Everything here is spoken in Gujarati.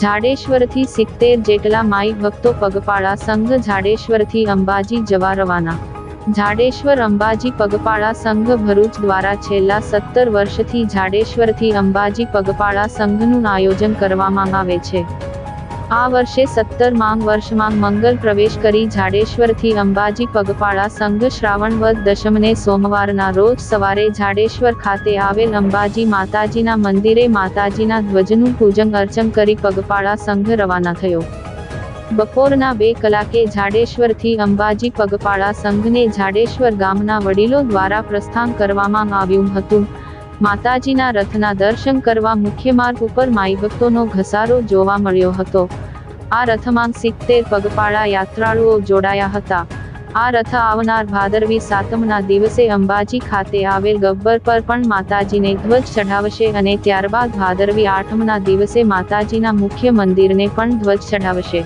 જાડેશ્વરથી 70 જેટલા માઈ ભક્તો પગપાળા સંઘ જાડેશ્વરથી અંબાજી જવા રવાના। જાડેશ્વર અંબાજી પગપાળા સંઘ ભરૂચ દ્વારા છેલ્લા 17 વર્ષથી જાડેશ્વરથી અંબાજી પગપાળા સંઘનું આયોજન કરવામાં આવે છે। આ વર્ષે 17માં વર્ષમાં મંગલ પ્રવેશ કરી જાડેશ્વરથી અંબાજી પગપાળા સંઘ શ્રાવણ વદ દશમને સોમવારના રોજ સવારે જાડેશ્વર ખાતે આવેલ અંબાજી માતાજીના મંદિરે માતાજીના ધ્વજનું પૂજન અર્ચન કરી પગપાળા સંઘ રવાના થયો। બપોરના 2 કલાકે જાડેશ્વરથી અંબાજી પગપાળા સંઘને જાડેશ્વર ગામના વડીલો દ્વારા પ્રસ્થાન કરવામાં આવ્યું હતું। માતાજીના રથના દર્શન કરવા મુખ્ય માર્ગ ઉપર માઈ ભક્તોનો ઘસારો જોવા મળ્યો હતો। આ રથમાં 70 પગપાળા યાત્રાળુઓ જોડાયા હતા। આ રથ આવનાર ભાદરવી સાતમના દિવસે અંબાજી ખાતે આવેલ ગબ્બર પર પણ માતાજીને ધ્વજ ચઢાવશે અને ત્યારબાદ ભાદરવી આઠમના દિવસે માતાજીના મુખ્ય મંદિરને પણ ધ્વજ ચઢાવશે।